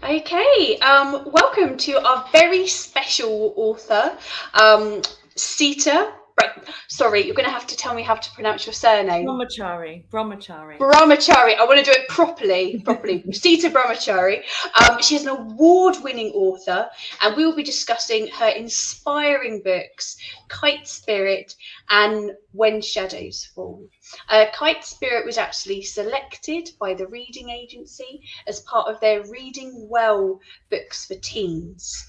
Okay, welcome to our very special author, Sita. Sorry, you're going to have to tell me how to pronounce your surname. Brahmachari. Brahmachari. I want to do it properly. Sita Brahmachari. She is an award-winning author, and we will be discussing her inspiring books, Kite Spirit and When Shadows Fall. Kite Spirit was actually selected by the Reading Agency as part of their Reading Well books for teens.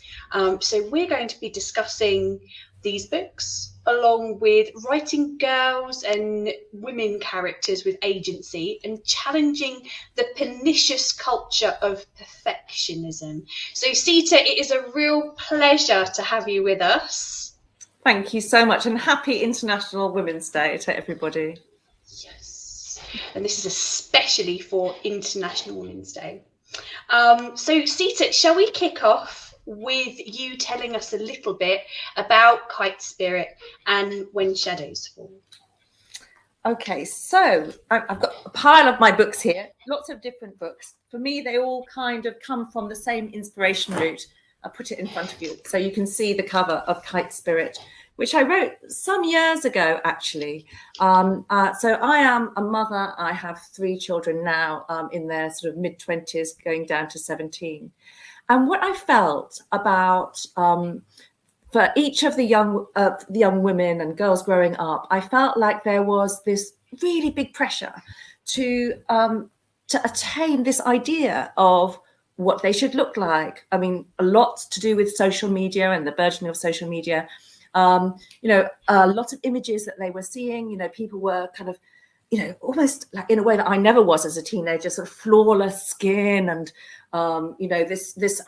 So we're going to be discussing these books along with writing girls and women characters with agency and challenging the pernicious culture of perfectionism. So Sita, it is a real pleasure to have you with us. Thank you so much, and happy International Women's Day to everybody. Yes, and this is especially for International Women's Day. So Sita, shall we kick off with you telling us a little bit about Kite Spirit and When Shadows Fall? Okay, so I've got a pile of my books here, lots of different books. For me, they all kind of come from the same inspiration route. I'll put it in front of you so you can see the cover of Kite Spirit, which I wrote some years ago, actually. So I am a mother. I have 3 children now in their sort of mid-20s, going down to 17. And what I felt about for each of the young women and girls growing up, I felt like there was this really big pressure to attain this idea of what they should look like. I mean, a lot to do with social media and the burgeoning of social media. A lot of images that they were seeing. People were kind of, almost like in a way that I never was as a teenager, sort of flawless skin and this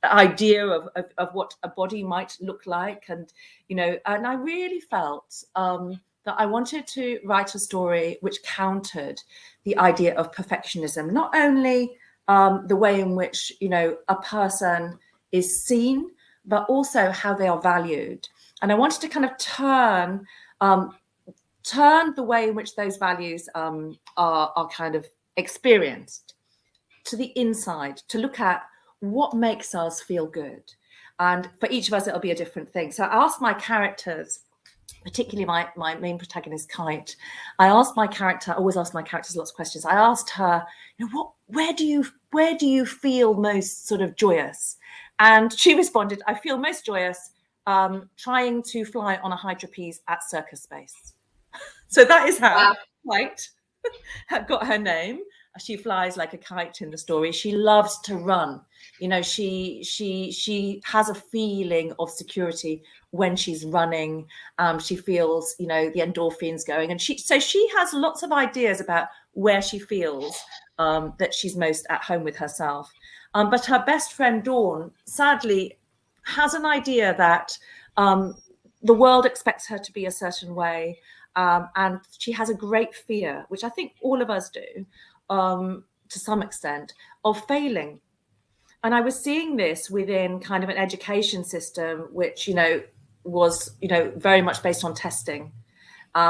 idea of what a body might look like, and I really felt that I wanted to write a story which countered the idea of perfectionism, not only the way in which a person is seen, but also how they are valued. And I wanted to kind of turn the way in which those values are kind of experienced to the inside, to look at what makes us feel good. And for each of us, it'll be a different thing. So I asked my characters, particularly my main protagonist, Kite, I always ask my characters lots of questions. I asked her, where do you feel most sort of joyous? And she responded, I feel most joyous trying to fly on a high trapeze at Circus Space. So that is how Kite got her name. She flies like a kite in the story. She loves to run. She has a feeling of security when she's running. She feels, the endorphins going, and she has lots of ideas about where she feels that she's most at home with herself. But her best friend Dawn, sadly, has an idea that the world expects her to be a certain way. And she has a great fear, which I think all of us do, to some extent, of failing. And I was seeing this within kind of an education system, which, was, very much based on testing,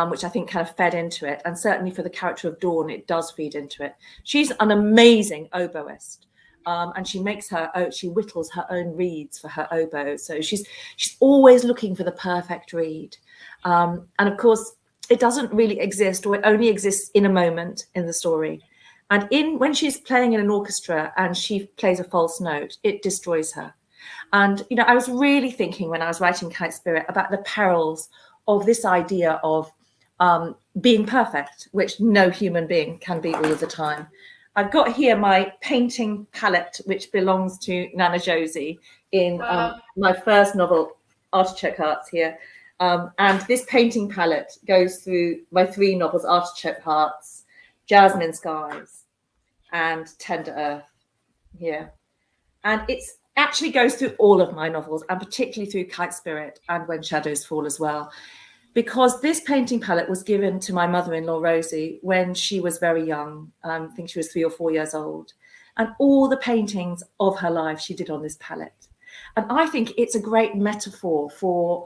which I think kind of fed into it. And certainly for the character of Dawn, it does feed into it. She's an amazing oboist. And she whittles her own reeds for her oboe. So she's always looking for the perfect reed. And of course, it doesn't really exist, or it only exists in a moment in the story. And when she's playing in an orchestra and she plays a false note, it destroys her. And, I was really thinking when I was writing Kite Spirit about the perils of this idea of being perfect, which no human being can be all of the time. I've got here my painting palette, which belongs to Nana Josie in my first novel, Artichoke Hearts here. And this painting palette goes through my 3 novels, Artichoke Hearts, Jasmine Skies, and Tender Earth here. And it actually goes through all of my novels, and particularly through Kite Spirit and When Shadows Fall as well. Because this painting palette was given to my mother-in-law, Rosie, when she was very young. I think she was 3 or 4 years old. And all the paintings of her life she did on this palette. And I think it's a great metaphor for,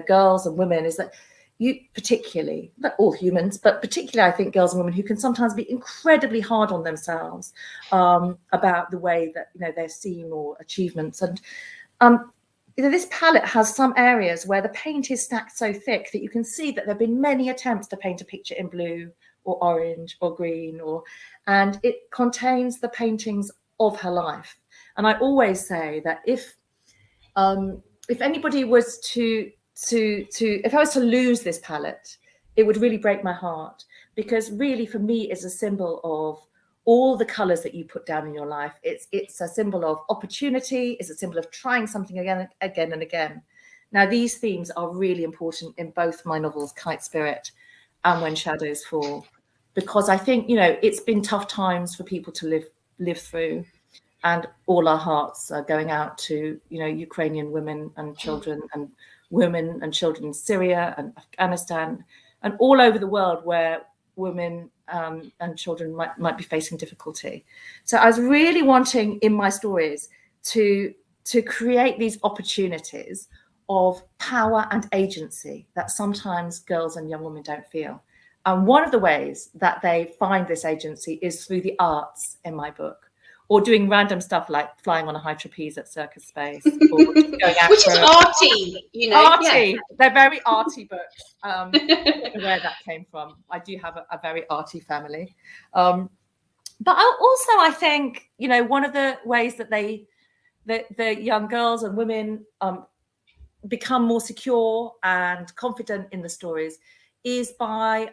girls and women, is that you particularly, but all humans, but particularly I think girls and women who can sometimes be incredibly hard on themselves about the way that, you know, they're seen or achievements. And you know, this palette has some areas where the paint is stacked so thick that you can see that there have been many attempts to paint a picture in blue or orange or green, and it contains the paintings of her life. And I always say that if anybody was if I was to lose this palette, it would really break my heart, because really for me it's a symbol of all the colors that you put down in your life. It's a symbol of opportunity. It's a symbol of trying something again and again. Now, these themes are really important in both my novels, Kite Spirit and When Shadows Fall, because I think, you know, it's been tough times for people to live through, and all our hearts are going out to, you know, Ukrainian women and children, and women and children in Syria and Afghanistan and all over the world where women and children might be facing difficulty. So I was really wanting in my stories to create these opportunities of power and agency that sometimes girls and young women don't feel. And one of the ways that they find this agency is through the arts in my book, or doing random stuff like flying on a high trapeze at Circus Space, or going out which is arty, you know. Arty. Yeah. They're very arty books. I don't know where that came from. I do have a very arty family. But I think, you know, one of the ways that the young girls and women become more secure and confident in the stories is by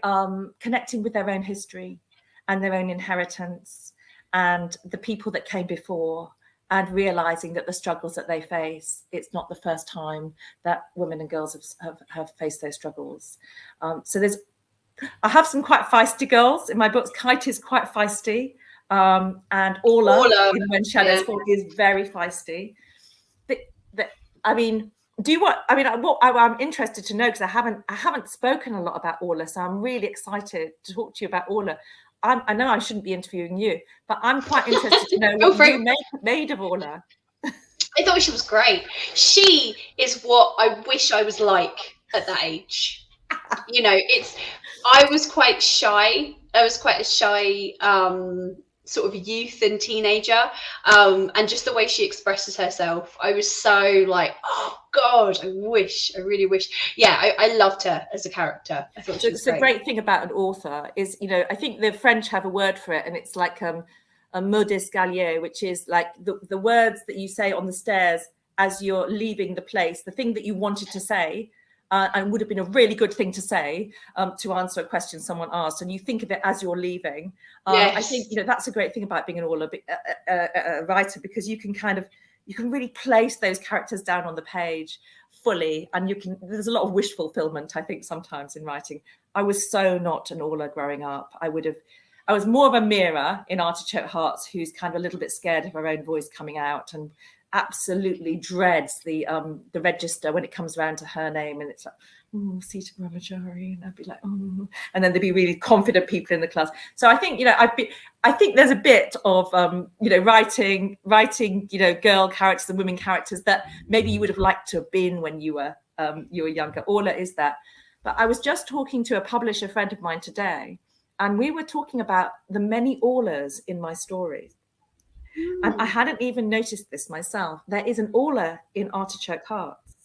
connecting with their own history and their own inheritance and the people that came before, and realizing that the struggles that they face, it's not the first time that women and girls have faced those struggles. So I have some quite feisty girls in my books. Kite is quite feisty, and Orla in When Shadows Fall is very feisty. I'm interested to know, because I haven't spoken a lot about Orla, so I'm really excited to talk to you about Orla. I know I shouldn't be interviewing you, but I'm quite interested to know what you made of Orla. I thought she was great. She is what I wish I was like at that age. You know, I was quite shy. I was quite a shy sort of youth and teenager, and just the way she expresses herself, I was so like, oh God, I really wish. Yeah, I loved her as a character. I thought she was great. The great thing about an author is, you know, I think the French have a word for it, and it's like a mot d'escalier, which is like the words that you say on the stairs as you're leaving the place, the thing that you wanted to say, and would have been a really good thing to say to answer a question someone asked, and you think of it as you're leaving. Yes. I think, you know, that's a great thing about being an a writer, because you can really place those characters down on the page fully, and there's a lot of wish fulfillment, I think, sometimes in writing. I was so not an Orla growing up. I was more of a Mira in Artichoke Hearts, who's kind of a little bit scared of her own voice coming out and absolutely dreads the register when it comes around to her name, and it's like, oh, Sita Brahmachari, and I'd be like, oh, and then there'd be really confident people in the class. So I think, you know, I think there's a bit of you know, writing, you know, girl characters and women characters that maybe you would have liked to have been when you were younger. Orla is that. But I was just talking to a publisher friend of mine today, and we were talking about the many Orlas in my stories. And I hadn't even noticed this myself. There is an Orla in Artichoke Hearts.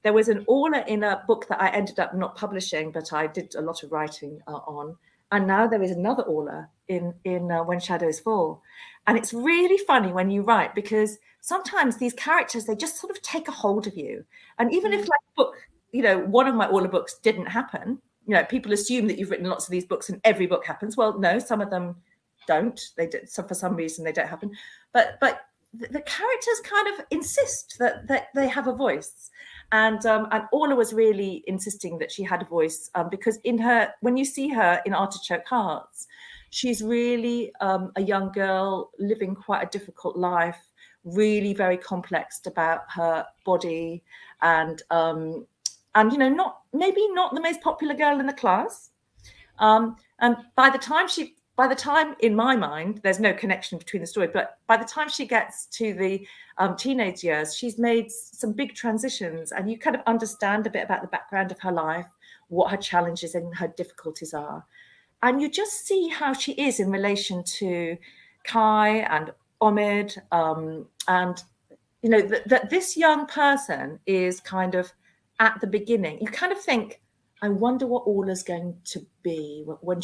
There was an Orla in a book that I ended up not publishing, but I did a lot of writing on. And now there is another Orla in When Shadows Fall. And it's really funny when you write, because sometimes these characters, they just sort of take a hold of you. And even if, like, book, you know, one of my Orla books didn't happen, you know, people assume that you've written lots of these books and every book happens. Well, no, some of them don't. They did, so for some reason they don't happen. But the characters kind of insist that they have a voice. And Orla was really insisting that she had a voice, because when you see her in Artichoke Hearts, she's really a young girl living quite a difficult life, really very complex about her body, and you know, maybe not the most popular girl in the class. And by the time, in my mind, there's no connection between the story, but by the time she gets to the teenage years, she's made some big transitions, and you kind of understand a bit about the background of her life, what her challenges and her difficulties are. And you just see how she is in relation to Kai and Omid, and that this young person is kind of at the beginning. You kind of think, I wonder what Orla's going to be when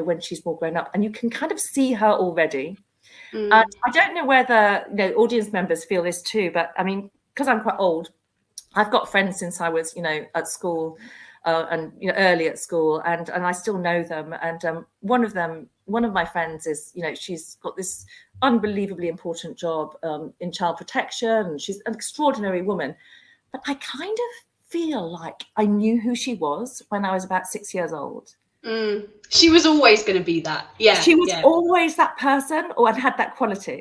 when she's more grown up, and you can kind of see her already. I don't know whether audience members feel this too, but I mean, because I'm quite old, I've got friends since I was at school. And early at school, and I still know them. And one of my friends is, she's got this unbelievably important job in child protection, and she's an extraordinary woman. But I kind of feel like I knew who she was when I was about 6 years old. She was always going to be that. Yeah, she was always that person, or had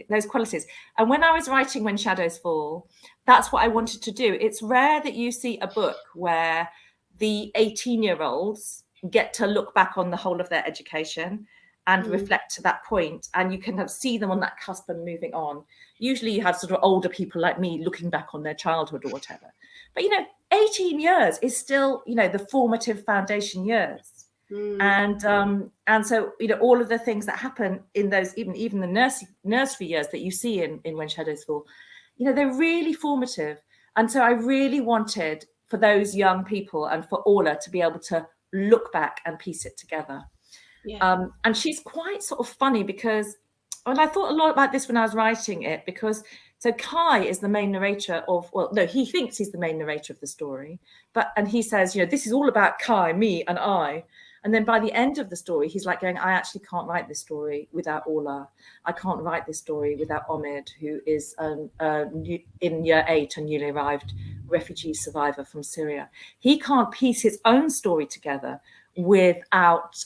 those qualities. And when I was writing When Shadows Fall, that's what I wanted to do. It's rare that you see a book where the 18-year-olds get to look back on the whole of their education and reflect to that point, and you can see them on that cusp and moving on. Usually you have sort of older people like me looking back on their childhood or whatever. But 18 years is still the formative foundation years. And so all of the things that happen in those even the nursery years that you see in When Shadows Fall, they're really formative. And so I really wanted for those young people and for Orla to be able to look back and piece it together. Yeah. And she's quite sort of funny because, and I thought a lot about this when I was writing it, because so Kai is the main narrator he thinks he's the main narrator of the story, and he says, this is all about Kai, me and I. And then by the end of the story, he's like going, I actually can't write this story without Orla. I can't write this story without Omid, who is in year 8, a newly arrived refugee survivor from Syria. He can't piece his own story together without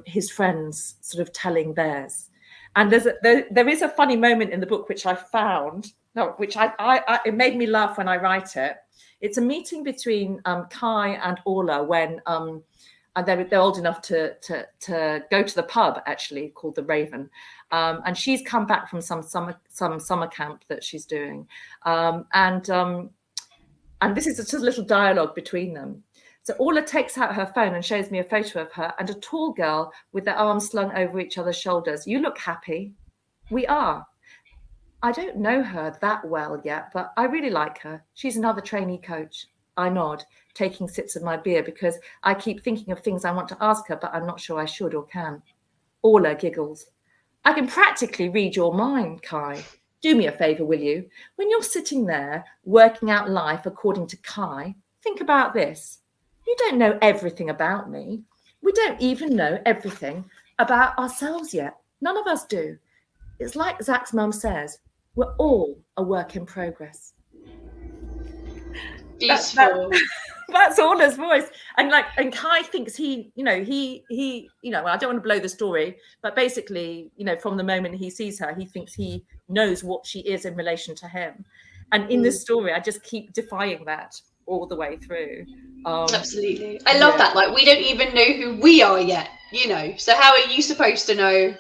his friends sort of telling theirs. And there is a funny moment in the book which I found, it made me laugh when I write it. It's a meeting between Kai and Orla when and they're old enough to go to the pub, actually, called the Raven, and she's come back from some summer camp that she's doing, and this is just a little dialogue between them. So Orla takes out her phone and shows me a photo of her and a tall girl with their arms slung over each other's shoulders. You look happy. We are. I don't know her that well yet, but I really like her. She's another trainee coach. I nod, taking sips of my beer because I keep thinking of things I want to ask her, but I'm not sure I should or can. Orla giggles. I can practically read your mind, Kai. Do me a favour, will you? When you're sitting there working out life according to Kai, think about this. You don't know everything about me. We don't even know everything about ourselves yet. None of us do. It's like Zach's mum says, we're all a work in progress. Beautiful. That's Orla's voice, and Kai thinks I don't want to blow the story, but basically, from the moment he sees her, he thinks he knows what she is in relation to him, and in this story, I just keep defying that all the way through. Absolutely, I love that. Like, we don't even know who we are yet, so how are you supposed to know?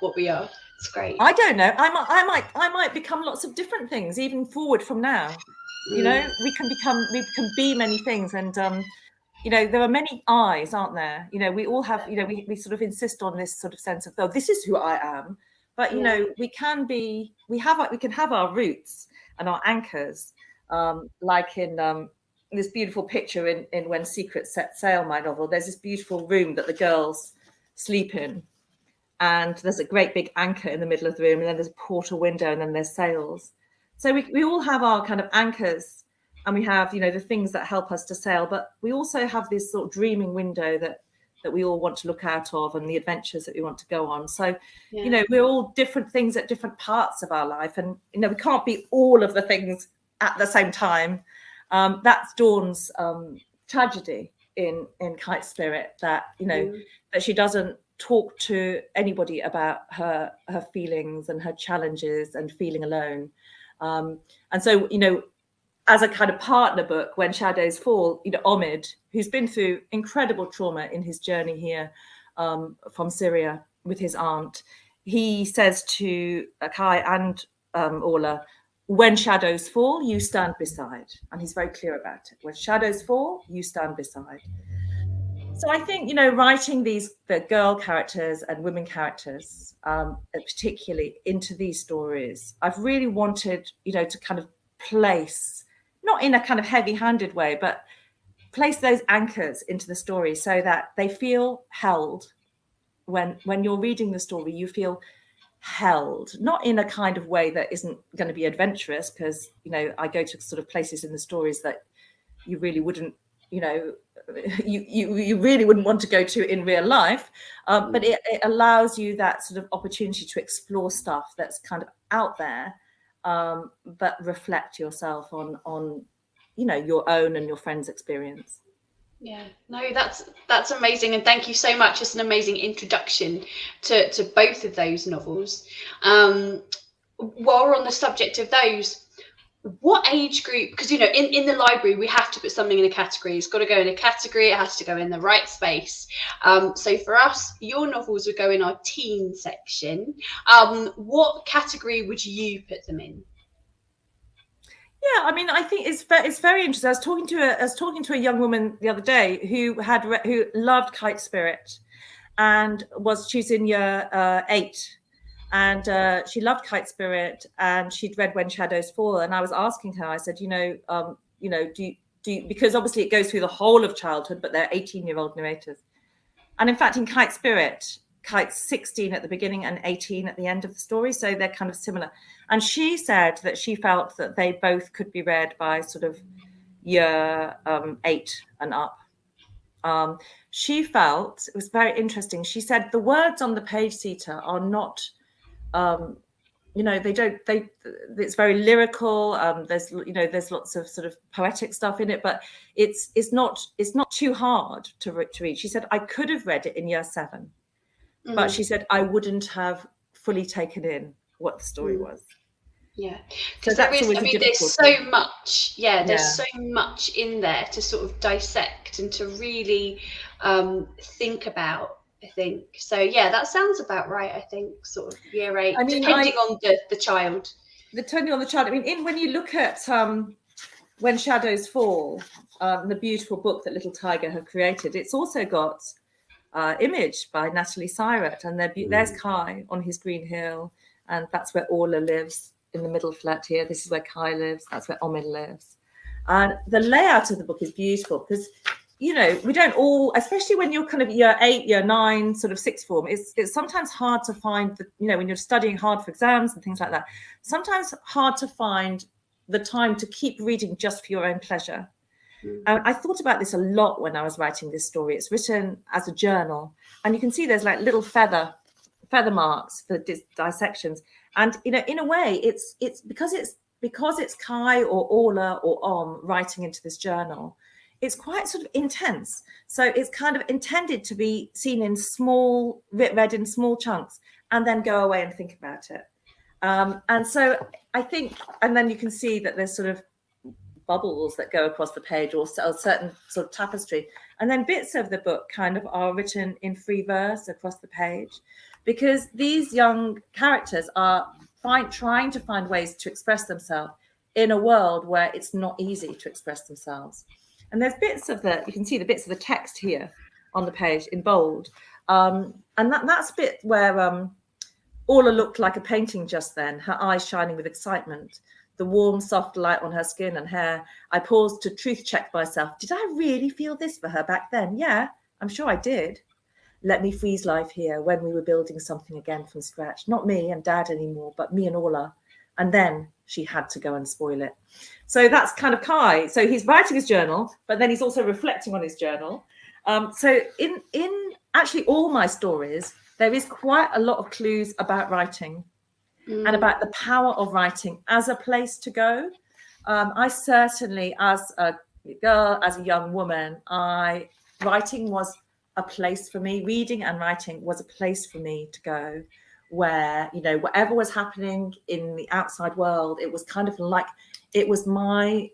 What we are? It's great. I don't know. I might become lots of different things even forward from now. We can be many things, and there are many I's, aren't there? We all have, we sort of insist on this sort of sense of, this is who I am, but we can have our roots and our anchors, like in this beautiful picture in When Secrets Set Sail, my novel. There's this beautiful room that the girls sleep in, and there's a great big anchor in the middle of the room, and then there's a portal window, and then there's sails. So we all have our kind of anchors, and we have, the things that help us to sail, but we also have this sort of dreaming window that we all want to look out of, and the adventures that we want to go on. So, we're all different things at different parts of our life, and, we can't be all of the things at the same time. That's Dawn's tragedy in Kite Spirit, that, that she doesn't talk to anybody about her feelings and her challenges and feeling alone. And so, as a kind of partner book, When Shadows Fall, Omid, who's been through incredible trauma in his journey here from Syria with his aunt, he says to Kai and Orla, when shadows fall, you stand beside. And he's very clear about it. When shadows fall, you stand beside. So I think, writing the girl characters and women characters, particularly into these stories, I've really wanted, to kind of place, not in a kind of heavy-handed way, but place those anchors into the story so that they feel held. When you're reading the story, you feel held, not in a kind of way that isn't going to be adventurous, because, I go to sort of places in the stories that you really wouldn't, you really wouldn't want to go to in real life, but it allows you that sort of opportunity to explore stuff that's kind of out there, but reflect yourself on your own and your friends' experience. Yeah, no, that's amazing, and thank you so much. It's an amazing introduction to both of those novels. While we're on the subject of those, what age group, because in the library we have to put something in a category. It's got to go in a category, it has to go in the right space. So for us, your novels would go in our teen section. What category would you put them in? Yeah, I mean, I think it's very interesting. I was talking to a young woman the other day who loved Kite Spirit, and she was in year 8. And she loved Kite Spirit, and she'd read When Shadows Fall. And I was asking her, I said, do you, because obviously it goes through the whole of childhood, but they're 18-year-old narrators. And in fact, in Kite Spirit, Kite's 16 at the beginning and 18 at the end of the story. So they're kind of similar. And she said that she felt that they both could be read by sort of year 8 and up. She felt, it was very interesting. She said the words on the page, Sita, are not, it's very lyrical. There's lots of sort of poetic stuff in it, but it's not too hard to read. She said, I could have read it in year 7, but she said, I wouldn't have fully taken in what the story was. Yeah, because there's so much. There's so much in there to sort of dissect and to really think about, I think. So yeah, that sounds about right. I think sort of year 8, depending on the child. Depending on the child. I mean, when you look at When Shadows Fall, the beautiful book that Little Tiger have created, it's also got Image by Natalie Syrett, and there's Kai on his green hill, and that's where Orla lives. In the middle flat here, this is where Kai lives, that's where Omid lives. And the layout of the book is beautiful because, we don't all, especially when you're kind of year 8, year 9, sort of 6th form, it's sometimes hard to find, when you're studying hard for exams and things like that, sometimes hard to find the time to keep reading just for your own pleasure. And I thought about this a lot when I was writing this story. It's written as a journal, and you can see there's like little feather marks for dissections. And in a way, it's because it's Kai or Orla or Om writing into this journal, it's quite sort of intense. So it's kind of intended to be seen in read in small chunks, and then go away and think about it. And so I think, and then you can see that there's sort of bubbles that go across the page, or a certain sort of tapestry, and then bits of the book kind of are written in free verse across the page, because these young characters are trying to find ways to express themselves in a world where it's not easy to express themselves. And there's bits of you can see the bits of the text here on the page in bold, and that's a bit where Orla looked like a painting just then, her eyes shining with excitement, the warm, soft light on her skin and hair. I paused to truth check myself. Did I really feel this for her back then? Yeah, I'm sure I did. Let me freeze life here when we were building something again from scratch. Not me and Dad anymore, but me and Orla. And then she had to go and spoil it. So that's kind of Kai. So he's writing his journal, but then he's also reflecting on his journal. So in actually all my stories, there is quite a lot of clues about writing and about the power of writing as a place to go. I certainly, as a girl, as a young woman, writing was a place for me. Reading and writing was a place for me to go, where whatever was happening in the outside world, it was kind of like it was my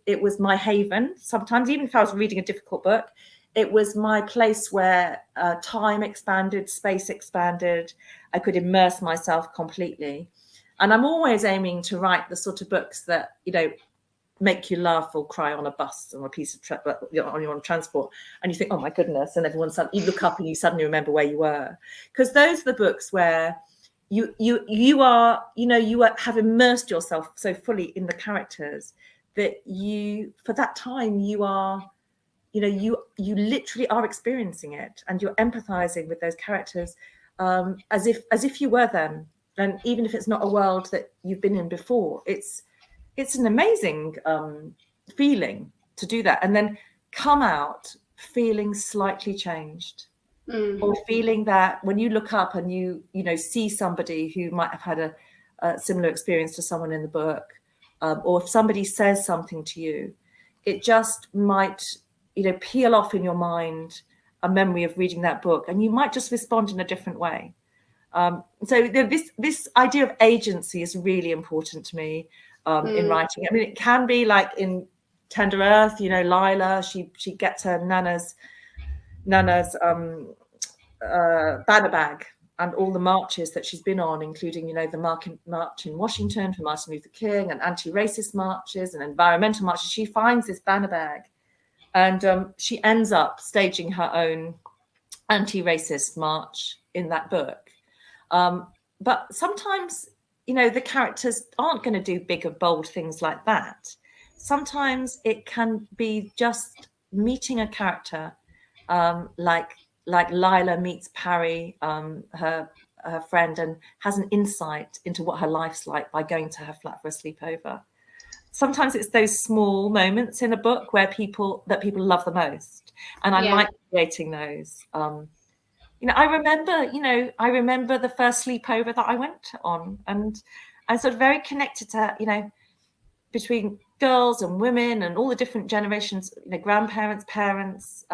haven. Sometimes, even if I was reading a difficult book, it was my place where time expanded, space expanded. I could immerse myself completely. And I'm always aiming to write the sort of books that make you laugh or cry on a bus or a piece of on transport, and you think, oh my goodness, and you look up and you suddenly remember where you were, because those are the books where you have immersed yourself so fully in the characters that for that time you are, you literally are experiencing it, and you're empathizing with those characters as if you were them. And even if it's not a world that you've been in before, it's an amazing feeling to do that, and then come out feeling slightly changed, or feeling that when you look up and you see somebody who might have had a similar experience to someone in the book, or if somebody says something to you, it just might peel off in your mind a memory of reading that book, and you might just respond in a different way. So this idea of agency is really important to me in writing. I mean, it can be like in Tender Earth, Lila, she gets her Nana's banner bag and all the marches that she's been on, including, the march in Washington for Martin Luther King, and anti-racist marches and environmental marches. She finds this banner bag, and she ends up staging her own anti-racist march in that book. But sometimes, the characters aren't going to do big and bold things like that. Sometimes it can be just meeting a character, like Lila meets Parry, her friend, and has an insight into what her life's like by going to her flat for a sleepover. Sometimes it's those small moments in a book where people love the most, and I like creating those. I remember the first sleepover that I went on, and I'm sort of very connected to, between girls and women and all the different generations, grandparents, parents,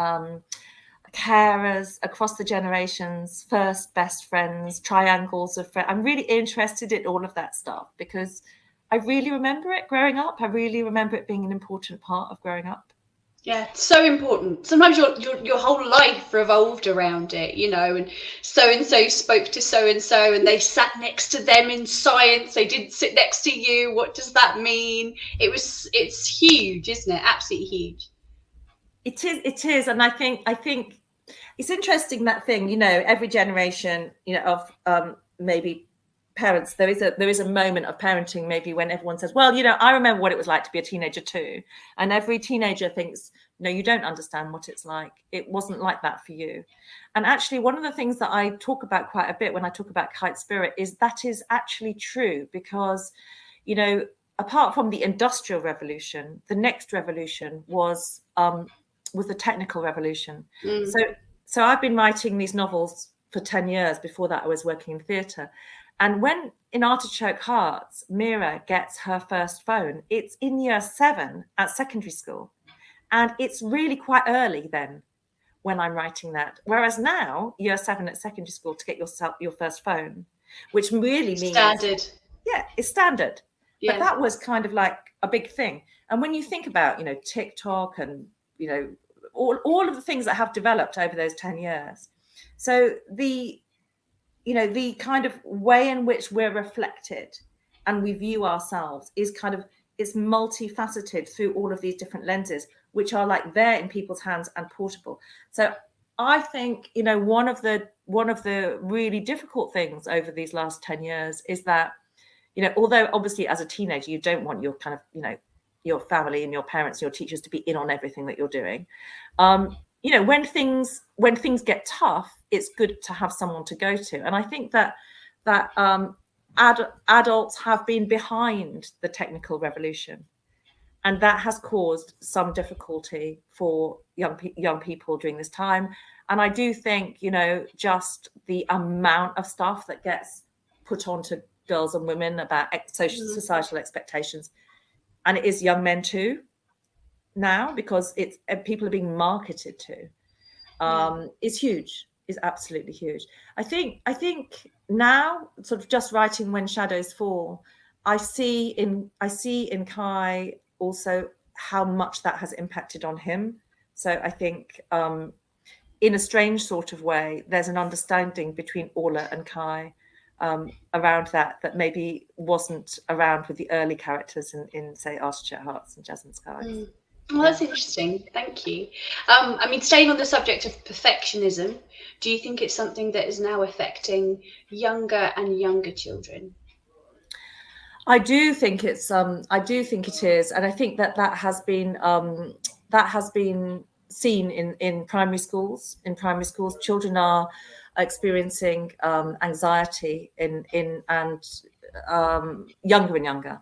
carers across the generations, first best friends, triangles of friends. I'm really interested in all of that stuff because I really remember it growing up. I really remember it being an important part of growing up. Yeah, so important. Sometimes your whole life revolved around it, and so spoke to so and they sat next to them in science. They didn't sit next to you. What does that mean? It's huge, isn't it? Absolutely huge. It is, and I think it's interesting, that thing, every generation, of maybe parents, there is a moment of parenting maybe when everyone says, well, I remember what it was like to be a teenager too, and every teenager thinks, no, you don't understand what it's like. It wasn't like that for you. And actually, one of the things that I talk about quite a bit when I talk about Kite Spirit is that is actually true, because apart from the Industrial Revolution, the next revolution was the technical revolution. So I've been writing these novels for 10 years. Before that, I was working in theatre. And when in Artichoke Hearts, Mira gets her first phone, it's in year 7 at secondary school. And it's really quite early then when I'm writing that. Whereas now, year 7 at secondary school, to get your first phone, which really means... Standard. Yeah, it's standard. Yeah. But that was kind of like a big thing. And when you think about, TikTok and, all of the things that have developed over those 10 years. So the kind of way in which we're reflected and we view ourselves is it's multifaceted through all of these different lenses, which are like there in people's hands and portable. So I think, one of the really difficult things over these last 10 years is that, although obviously as a teenager, you don't want your kind of, your family and your parents, your teachers to be in on everything that you're doing. When things get tough, it's good to have someone to go to. And I think that adults have been behind the technical revolution, and that has caused some difficulty for young people during this time. And I do think, just the amount of stuff that gets put onto girls and women about societal expectations, and it is young men too now, because it's people are being marketed to, is huge, is absolutely huge. I think now, sort of just writing When Shadows Fall, I see in Kai also how much that has impacted on him. So I think in a strange sort of way, there's an understanding between Orla and Kai around that maybe wasn't around with the early characters in say Artichoke Hearts and Jasmine Skies. Well, that's interesting. Thank you. I mean, staying on the subject of perfectionism, do you think it's something that is now affecting younger and younger children? I do think it is, and I think that has been seen in primary schools. In primary schools, children are experiencing anxiety and younger and younger.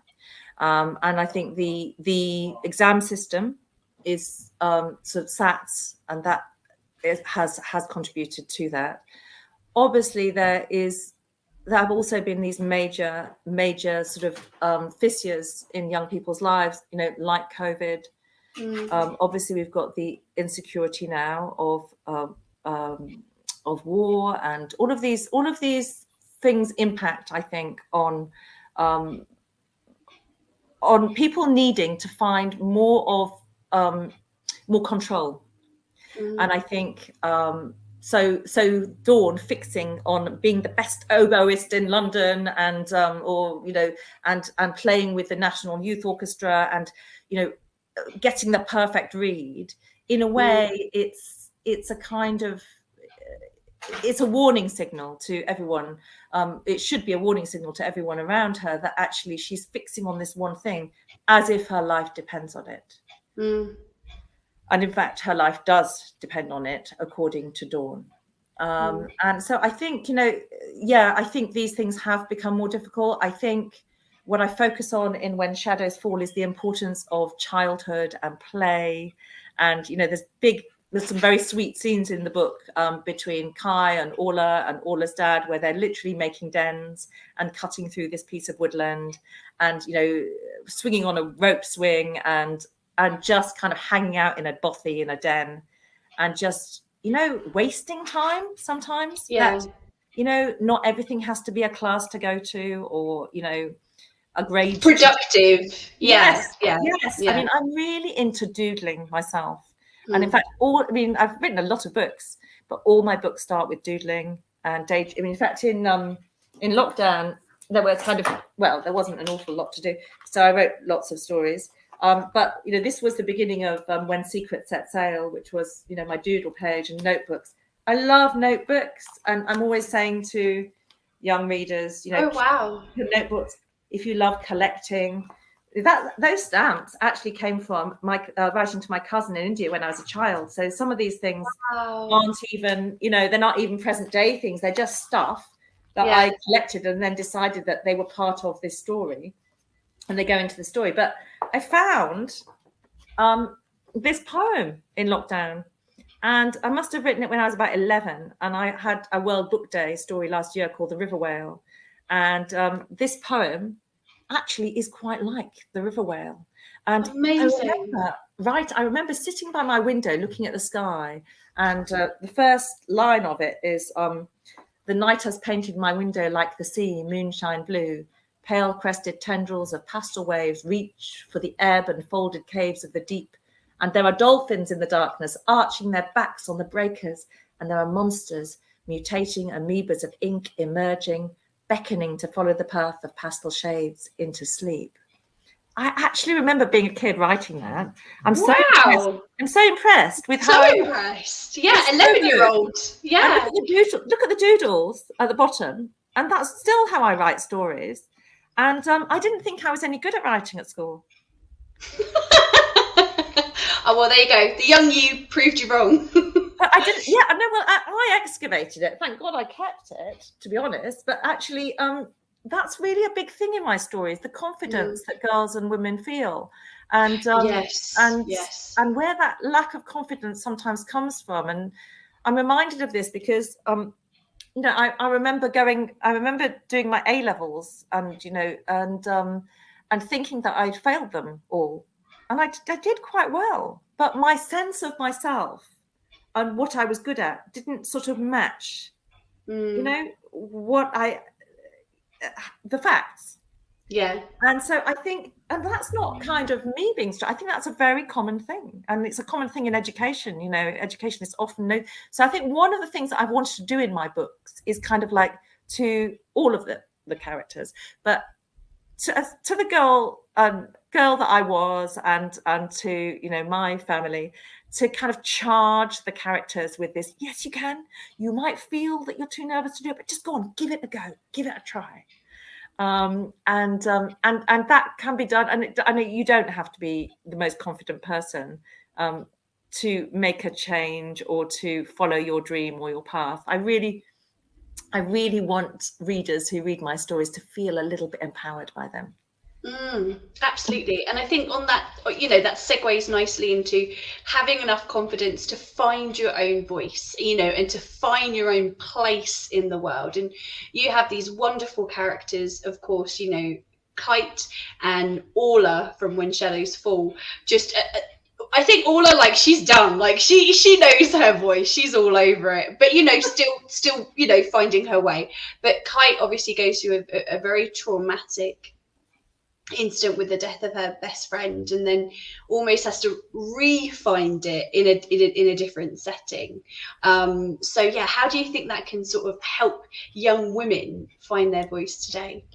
And I think the exam system is sort of SATs, and that has contributed to that. Obviously, there have also been these major sort of fissures in young people's lives, like COVID. Obviously, we've got the insecurity now of war, and all of these things impact, I think, on people needing to find more control. And I think so Dawn fixing on being the best oboist in London, and and playing with the National Youth Orchestra, and getting the perfect read, in a way it's a kind of, it's a warning signal to everyone. It should be a warning signal to everyone around her that actually she's fixing on this one thing as if her life depends on it. And in fact, her life does depend on it, according to Dawn. And so I think, I think these things have become more difficult. I think what I focus on in When Shadows Fall is the importance of childhood and play. And, there's some very sweet scenes in the book between Kai and Orla's dad, where they're literally making dens and cutting through this piece of woodland, and, swinging on a rope swing, and just kind of hanging out in a bothy in a den, and just, wasting time sometimes. Yeah. That, not everything has to be a class to go to, or, a grade. Productive. Yes. Yeah. I mean, I'm really into doodling myself. And in fact, I've written a lot of books, but all my books start with doodling and daydreaming. In fact, in lockdown, there wasn't an awful lot to do. So I wrote lots of stories. But, this was the beginning of When Secrets Set Sail, which was, my doodle page and notebooks. I love notebooks. And I'm always saying to young readers, oh, wow, notebooks, if you love collecting. Those stamps actually came from my writing to my cousin in India when I was a child. So some of these things aren't even, they're not even present day things. They're just stuff that I collected and then decided that they were part of this story, and they go into the story. But I found this poem in lockdown, and I must have written it when I was about 11. And I had a World Book Day story last year called The River Whale. And this poem actually is quite like The River Whale. And amazing. I remember sitting by my window looking at the sky, and the first line of it is, the night has painted my window like the sea, moonshine blue. Pale crested tendrils of pastel waves reach for the ebb and folded caves of the deep. And there are dolphins in the darkness arching their backs on the breakers. And there are monsters, mutating amoebas of ink emerging, beckoning to follow the path of pastel shades into sleep. I actually remember being a kid writing that. I'm so impressed with how impressed. Yeah, 11-year-old. Yeah. Look at the doodles at the bottom, and that's still how I write stories. And I didn't think I was any good at writing at school. Oh, well, there you go. The young you proved you wrong. But I didn't. Yeah, no. Well, I excavated it. Thank God I kept it, to be honest. But actually, that's really a big thing in my stories: the confidence that girls and women feel, and and where that lack of confidence sometimes comes from. And I'm reminded of this because, I remember doing my A levels, and and thinking that I'd failed them all, and I did quite well, but my sense of myself and what I was good at didn't sort of match, the facts. Yeah. And so I think, and that's not kind of me being I think that's a very common thing. And it's a common thing in education. Education is often so I think one of the things that I've wanted to do in my books is kind of like to all of the characters, but to the girl that I was, and to, you know, my family, to kind of charge the characters with this. Yes, you can. You might feel that you're too nervous to do it, but just go on, give it a go, give it a try. And that can be done. And you don't have to be the most confident person to make a change or to follow your dream or your path. I really want readers who read my stories to feel a little bit empowered by them. Absolutely. And I think on that, you know, that segues nicely into having enough confidence to find your own voice, you know, and to find your own place in the world. And you have these wonderful characters, of course, you know, Kite and Orla from When Shadows Fall. Just I think Orla, like, she's done, like she knows her voice, she's all over it, but, you know, still you know, finding her way. But Kite obviously goes through a very traumatic incident with the death of her best friend, and then almost has to re-find it in a different setting. So yeah, how do you think that can sort of help young women find their voice today?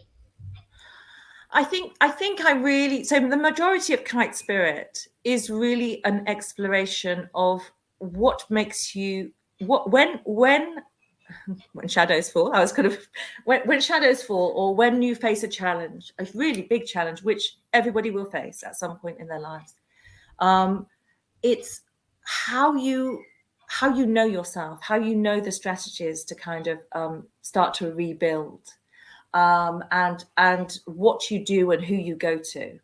I think so the majority of Kite Spirit is really an exploration of what makes you when shadows fall. I was kind of when shadows fall, or when you face a challenge, a really big challenge, which everybody will face at some point in their lives. It's how you know yourself, how you know the strategies to kind of start to rebuild, and what you do and who you go to.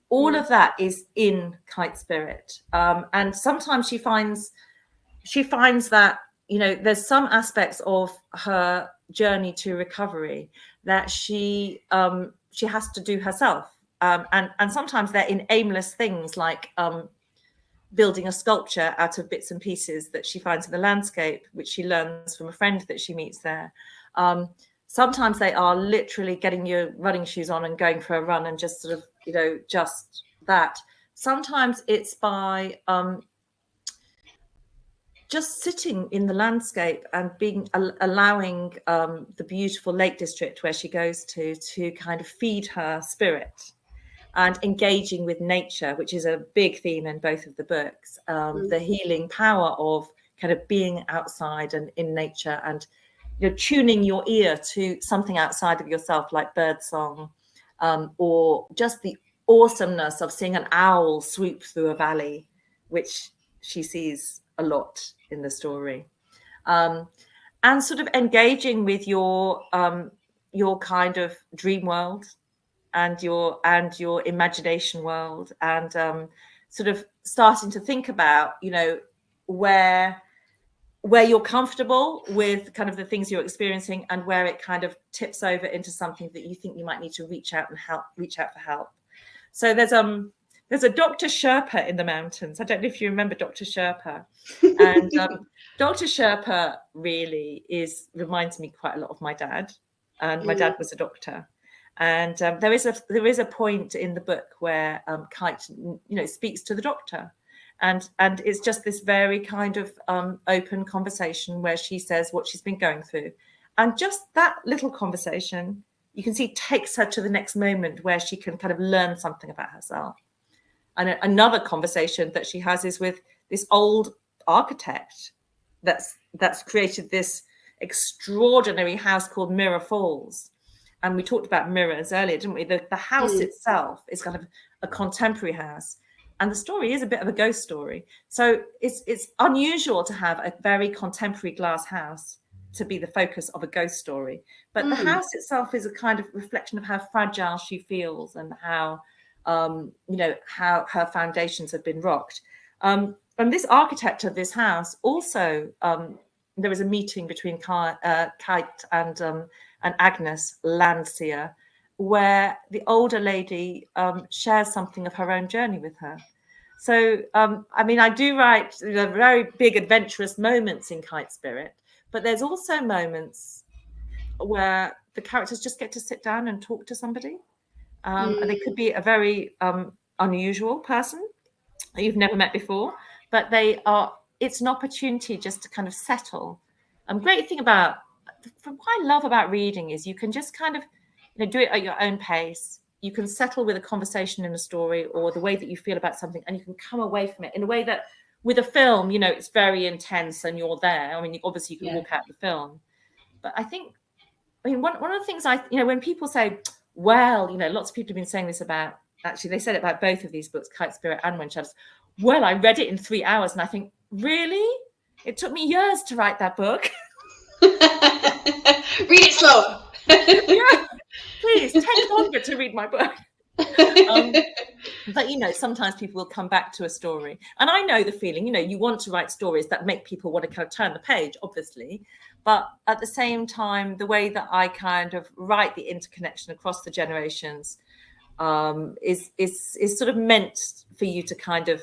All of that is in Kite Spirit, and sometimes she finds that, you know, there's some aspects of her journey to recovery that she has to do herself, and sometimes they're in aimless things like building a sculpture out of bits and pieces that she finds in the landscape, which she learns from a friend that she meets there. Sometimes they are literally getting your running shoes on and going for a run, and just sort of, you know, just that. Sometimes it's by just sitting in the landscape and allowing the beautiful Lake District where she goes to kind of feed her spirit, and engaging with nature, which is a big theme in both of the books. The healing power of kind of being outside and in nature, and, you know, tuning your ear to something outside of yourself, like birdsong, or just the awesomeness of seeing an owl swoop through a valley, which she sees a lot in the story, and sort of engaging with your kind of dream world and your imagination world, and sort of starting to think about, you know, where you're comfortable with kind of the things you're experiencing, and where it kind of tips over into something that you think you might need to reach out for help. So there's a Dr. Sherpa in the mountains. I don't know if you remember Dr. Sherpa. And Dr. Sherpa really reminds me quite a lot of my dad. And my dad was a doctor. And there is a point in the book where Kite, you know, speaks to the doctor. And it's just this very kind of open conversation where she says what she's been going through. And just that little conversation, you can see, takes her to the next moment where she can kind of learn something about herself. And another conversation that she has is with this old architect that's created this extraordinary house called Mirror Falls. And we talked about mirrors earlier, didn't we? The house itself is kind of a contemporary house. And the story is a bit of a ghost story. So it's unusual to have a very contemporary glass house to be the focus of a ghost story. But the house itself is a kind of reflection of how fragile she feels, and how, you know, how her foundations have been rocked. And this architect of this house also, there was a meeting between Kite and Agnes Landseer, where the older lady shares something of her own journey with her. So, I mean, I do write very big adventurous moments in Kite Spirit, but there's also moments where the characters just get to sit down and talk to somebody. And they could be a very unusual person that you've never met before, but it's an opportunity just to kind of settle. Great thing about what I love about reading is you can just kind of, do it at your own pace. You can settle with a conversation in a story or the way that you feel about something, and you can come away from it in a way that with a film, it's very intense and you're there. I mean, obviously you can walk out the film, but I mean, one of the things when people say, well, lots of people have been saying this about, actually, they said it about both of these books, Kite Spirit and When Shadows. Well, I read it in 3 hours, and I think, really? It took me years to write that book. Read it slower. Yeah, please take longer to read my book. But sometimes people will come back to a story, and I know the feeling. You want to write stories that make people want to kind of turn the page, obviously, but at the same time, the way that I kind of write the interconnection across the generations is sort of meant for you to kind of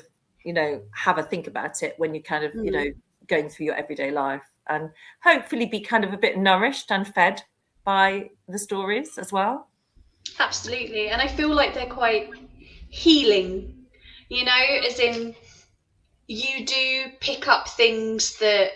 have a think about it when you kind of going through your everyday life, and hopefully be kind of a bit nourished and fed by the stories as well. Absolutely. And I feel like they're quite healing, as in you do pick up things that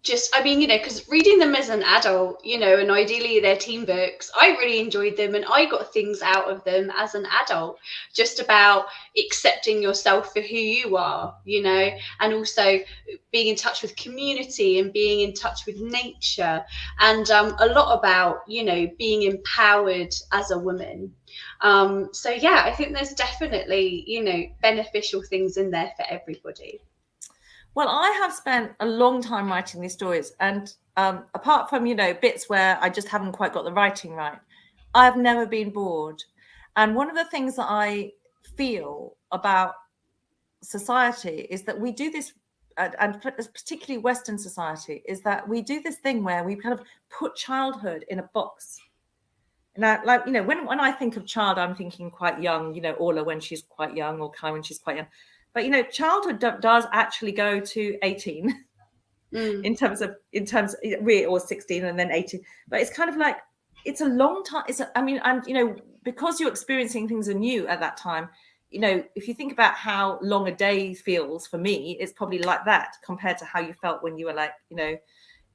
because reading them as an adult, and ideally they're teen books, I really enjoyed them, and I got things out of them as an adult, just about accepting yourself for who you are, and also being in touch with community and being in touch with nature, and a lot about, being empowered as a woman. So yeah, I think there's definitely, beneficial things in there for everybody. Well, I have spent a long time writing these stories, and apart from, bits where I just haven't quite got the writing right, I've never been bored. And one of the things that I feel about society is that we do this, and particularly Western society, is that we do this thing where we kind of put childhood in a box. Now, when I think of child, I'm thinking quite young, Orla when she's quite young, or Kai when she's quite young. But childhood does actually go to 18 in terms of or 16 and then 18. But it's kind of like, it's a long time. Because you're experiencing things anew at that time. If you think about how long a day feels for me, it's probably like that compared to how you felt when you were like,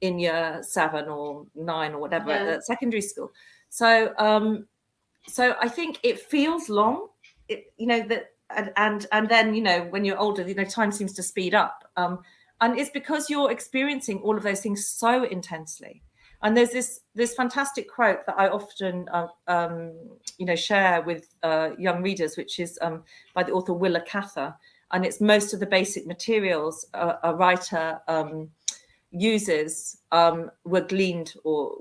in year 7 or 9 or whatever at secondary school. So I think it feels long. And then when you're older, time seems to speed up, and it's because you're experiencing all of those things so intensely. And there's this fantastic quote that I often share with young readers, which is by the author Willa Cather, and it's most of the basic materials a writer uses were gleaned or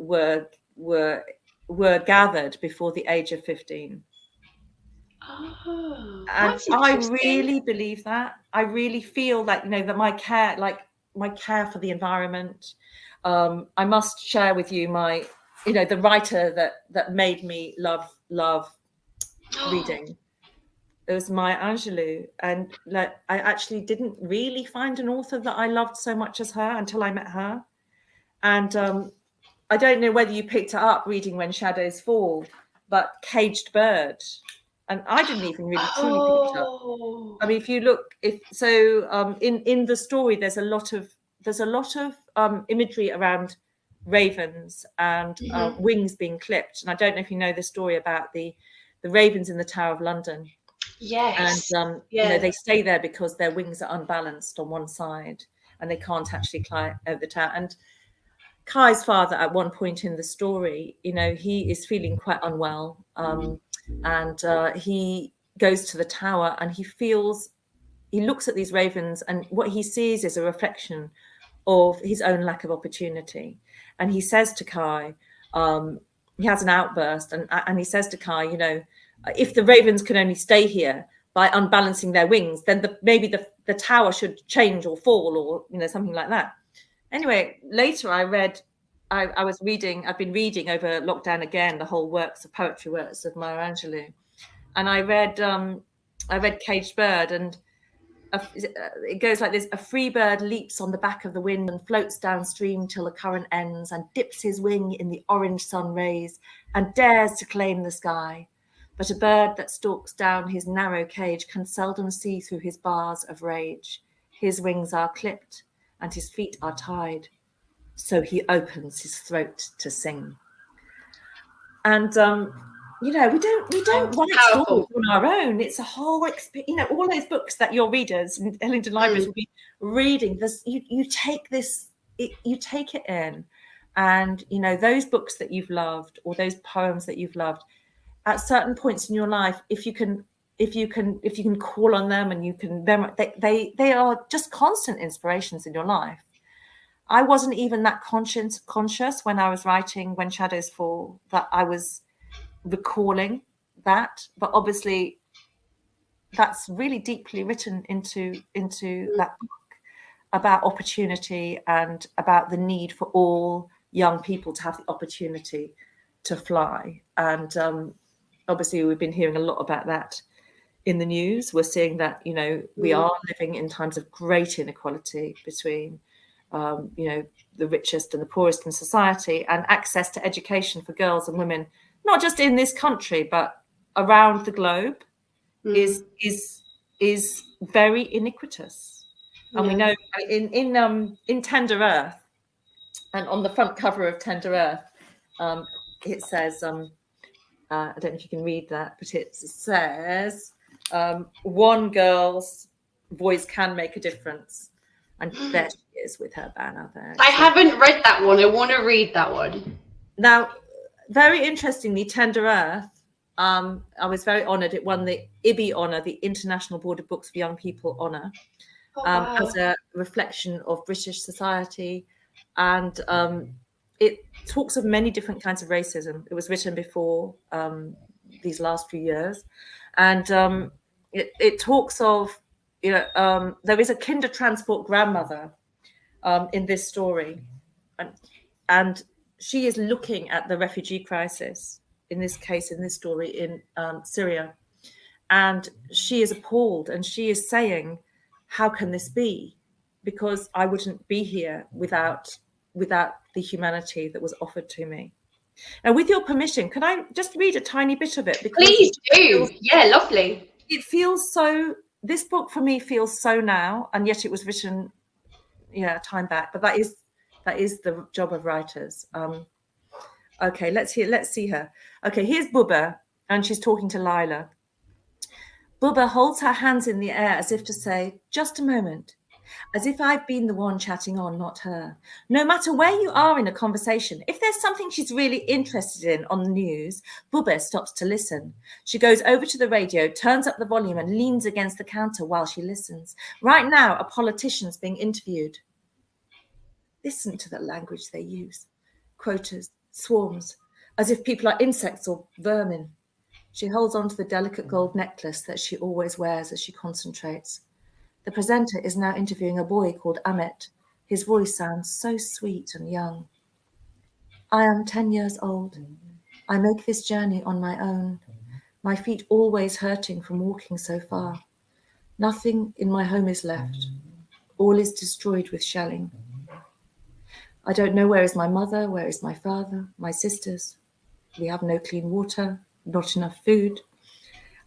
were gathered before the age of 15. Oh, and I really believe that. I really feel that that my care for the environment. I must share with you my the writer that made me love reading. It was Maya Angelou, and I actually didn't really find an author that I loved so much as her until I met her. And I don't know whether you picked it up reading When Shadows Fall, but Caged Bird. And I didn't even really truly pick it up. I mean, if you look, in the story, there's a lot of imagery around ravens and wings being clipped. And I don't know if you know the story about the ravens in the Tower of London. Yes. And they stay there because their wings are unbalanced on one side and they can't actually climb over the tower. And Kai's father, at one point in the story, he is feeling quite unwell. And he goes to the tower and he looks at these ravens, and what he sees is a reflection of his own lack of opportunity. And he says to Kai, he has an outburst, and he says to Kai, if the ravens can only stay here by unbalancing their wings, then maybe the tower should change or fall, or something like that. Anyway, later I've been reading over lockdown again the whole poetry works of Maya Angelou, and I read Caged Bird, and it goes like this: a free bird leaps on the back of the wind and floats downstream till the current ends, and dips his wing in the orange sun rays and dares to claim the sky. But a bird that stalks down his narrow cage can seldom see through his bars of rage. His wings are clipped and his feet are tied. so he opens his throat to sing. And we don't write stories on our own. It's a whole experience. All those books that your readers in Ellington Libraries will be reading. You take it in, and those books that you've loved, or those poems that you've loved, at certain points in your life, if you can call on them, and they are just constant inspirations in your life. I wasn't even that conscious when I was writing When Shadows Fall that I was recalling that, but obviously that's really deeply written into that book, about opportunity and about the need for all young people to have the opportunity to fly. And obviously we've been hearing a lot about that in the news. We're seeing that we are living in times of great inequality between the richest and the poorest in society, and access to education for girls and women, not just in this country but around the globe, is very iniquitous. And we know in Tender Earth, and on the front cover of Tender Earth, it says, I don't know if you can read that, but it says, one girl's voice can make a difference. And there she is with her banner there. I haven't read that one. I want to read that one. Now, very interestingly, Tender Earth, I was very honoured. It won the IBI honour, the International Board of Books for Young People honour, as a reflection of British society. And it talks of many different kinds of racism. It was written before these last few years. And it talks of, there is a kinder transport grandmother in this story. And she is looking at the refugee crisis, in this case, in this story, in Syria. And she is appalled, and she is saying, how can this be? Because I wouldn't be here without the humanity that was offered to me. And with your permission, can I just read a tiny bit of it? Because please do. Yeah, lovely. It feels so, this book for me feels so now, and yet it was written time back, but that is the job of writers. Okay, let's see her. Okay, here's Bubba, and she's talking to Lila. Bubba holds her hands in the air as if to say, just a moment, as if I've been the one chatting on, not her. No matter where you are in a conversation, if there's something she's really interested in on the news, Bubba stops to listen. She goes over to the radio, turns up the volume, and leans against the counter while she listens. Right now, a politician's being interviewed. Listen to the language they use. Quotas, swarms, as if people are insects or vermin. She holds on to the delicate gold necklace that she always wears as she concentrates. The presenter is now interviewing a boy called Amit. His voice sounds so sweet and young. I am 10 years old. I make this journey on my own, my feet always hurting from walking so far. Nothing in my home is left. All is destroyed with shelling. I don't know where is my mother, where is my father, my sisters. We have no clean water, not enough food.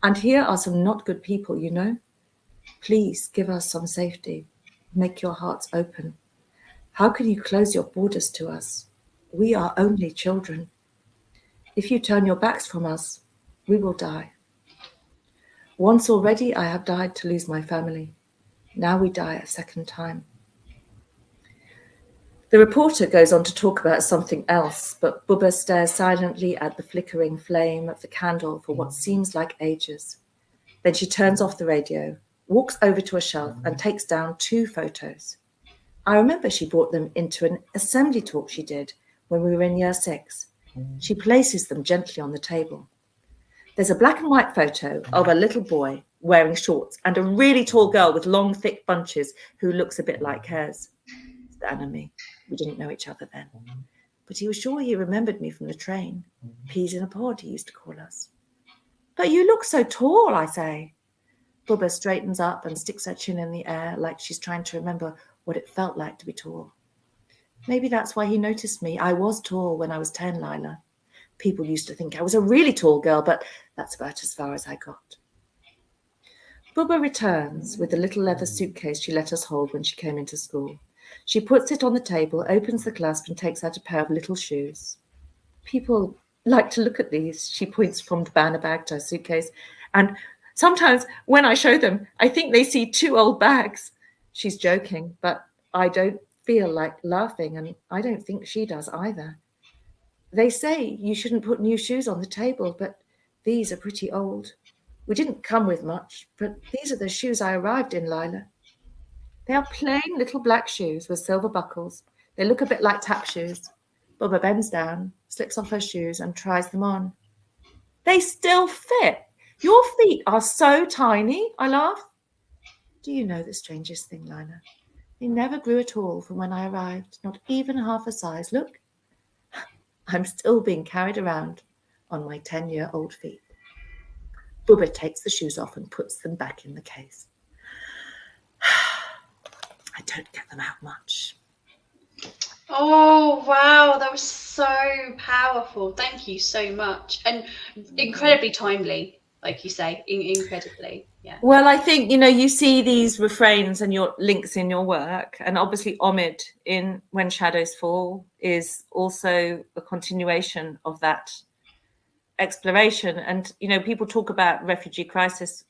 And here are some not good people, Please give us some safety. Make your hearts open. How can you close your borders to us? We are only children. If you turn your backs from us, we will die. Once already I have died to lose my family. Now we die a second time. The reporter goes on to talk about something else, but Bubba stares silently at the flickering flame of the candle for what seems like ages. Then she turns off the radio, walks over to a shelf and takes down 2 photos. I remember she brought them into an assembly talk she did when we were in year 6. She places them gently on the table. There's a black and white photo of a little boy wearing shorts and a really tall girl with long, thick bunches who looks a bit like hers. Dan and me. We didn't know each other then. But he was sure he remembered me from the train. Peas in a pod, he used to call us. But you look so tall, I say. Bubba straightens up and sticks her chin in the air like she's trying to remember what it felt like to be tall. Maybe that's why he noticed me. I was tall when I was 10, Lila. People used to think I was a really tall girl, but that's about as far as I got. Bubba returns with the little leather suitcase she let us hold when she came into school. She puts it on the table, opens the clasp, and takes out a pair of little shoes. People like to look at these. She points from the banner bag to her suitcase. And sometimes when I show them, I think they see 2 old bags. She's joking, but I don't feel like laughing, and I don't think she does either. They say you shouldn't put new shoes on the table, but these are pretty old. We didn't come with much, but these are the shoes I arrived in, Lila. They are plain little black shoes with silver buckles. They look a bit like tap shoes. Bubba bends down, slips off her shoes, and tries them on. They still fit. Your feet are so tiny, I laugh. Do you know the strangest thing, Lila? They never grew at all from when I arrived, not even half a size. Look, I'm still being carried around on my 10-year-old feet. Bubba takes the shoes off and puts them back in the case. I don't get them out much. Oh, wow. That was so powerful. Thank you so much. And incredibly timely, like you say, incredibly. Yeah. Well, I think, you see these refrains and your links in your work, and obviously Omid in When Shadows Fall is also a continuation of that exploration. And, people talk about refugee crisis,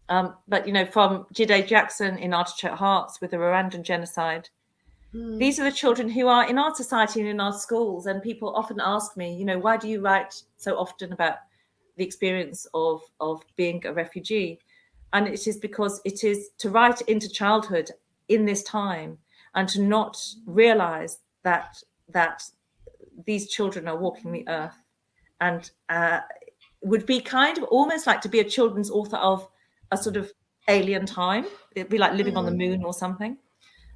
but, from Jide Jackson in Artichoke Hearts with the Rwandan genocide, these are the children who are in our society and in our schools. And people often ask me, why do you write so often about the experience of being a refugee? And it is because it is to write into childhood in this time and to not realize that these children are walking the earth, and would be kind of almost like to be a children's author of a sort of alien time. It'd be like living on the moon or something.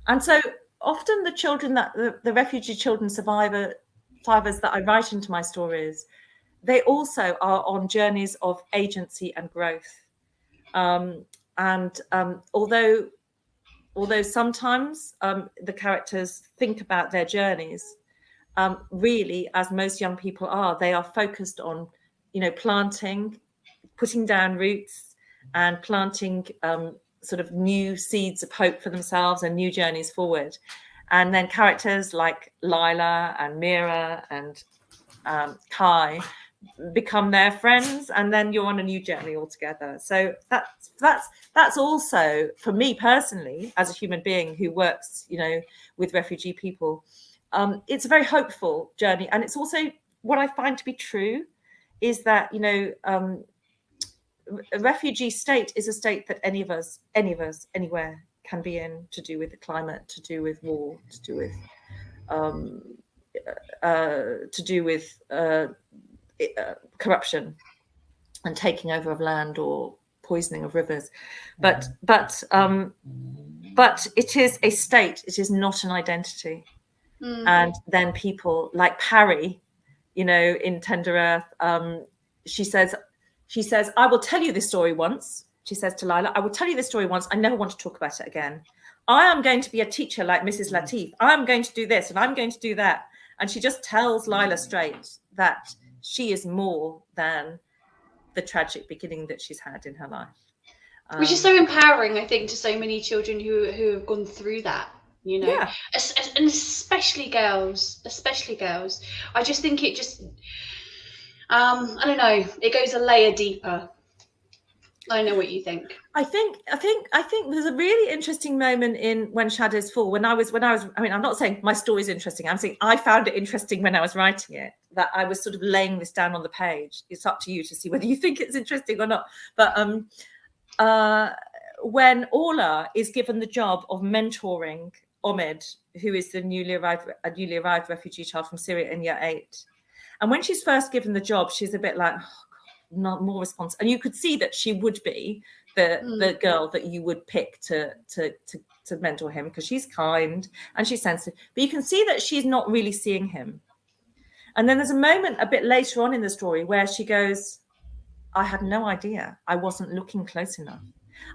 And so often the children that the refugee children survivors that I write into my stories, they also are on journeys of agency and growth. Although sometimes the characters think about their journeys, really, as most young people are, they are focused on, planting, putting down roots and planting sort of new seeds of hope for themselves and new journeys forward. And then characters like Lila and Mira and Kai become their friends, and then you're on a new journey altogether. So that's also, for me personally, as a human being who works, with refugee people, it's a very hopeful journey. And it's also what I find to be true is that, a refugee state is a state that any of us, anywhere can be in, to do with the climate, to do with war, to do with corruption and taking over of land or poisoning of rivers. But it is a state. It is not an identity. And then people like Parry, in Tender Earth, she says, I will tell you this story once. She says to Lila, I will tell you this story once. I never want to talk about it again. I am going to be a teacher like Mrs. Latif. I'm going to do this and I'm going to do that. And she just tells Lila straight that she is more than the tragic beginning that she's had in her life. Which is so empowering, I think, to so many children who have gone through that. Yeah. And especially girls. I just think it just, I don't know, it goes a layer deeper. I don't know what you think. I think there's a really interesting moment in When Shadows Fall. When I was, I'm not saying my story is interesting. I'm saying I found it interesting when I was writing it, that I was sort of laying this down on the page. It's up to you to see whether you think it's interesting or not. But when Orla is given the job of mentoring Omid, who is the newly arrived refugee child from Syria in year 8, and when she's first given the job, she's a bit like, oh, God, not more response. And you could see that she would be the girl that you would pick to mentor him, because she's kind and she's sensitive. But you can see that she's not really seeing him. And then there's a moment a bit later on in the story where she goes, I had no idea. I wasn't looking close enough.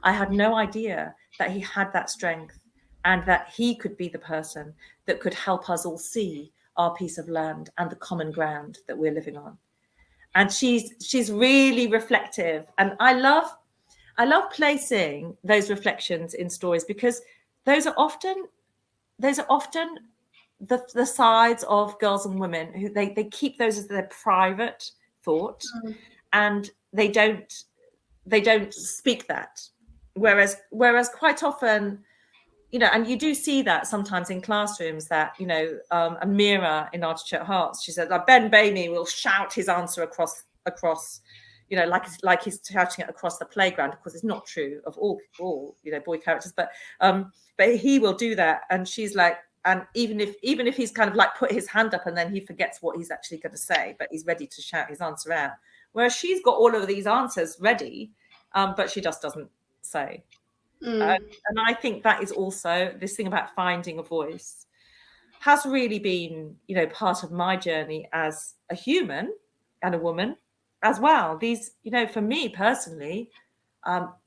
I had no idea that he had that strength and that he could be the person that could help us all see our piece of land and the common ground that we're living on. And she's really reflective. And I love placing those reflections in stories, because those are often those are often the sides of girls and women who they keep those as their private thought, and they don't speak that. Whereas quite often, you know, and you do see that sometimes in classrooms, that, you know, Amira in Artichoke Hearts, she said, like, Ben Bailey will shout his answer across, you know, like he's shouting it across the playground. Of course, it's not true of all you know, boy characters, but he will do that. And she's like, and even if he's kind of like put his hand up and then he forgets what he's actually going to say, but he's ready to shout his answer out. Whereas she's got all of these answers ready, but she just doesn't say. And I think that is also this thing about finding a voice has really been, you know, part of my journey as a human and a woman as well. These, you know, for me personally,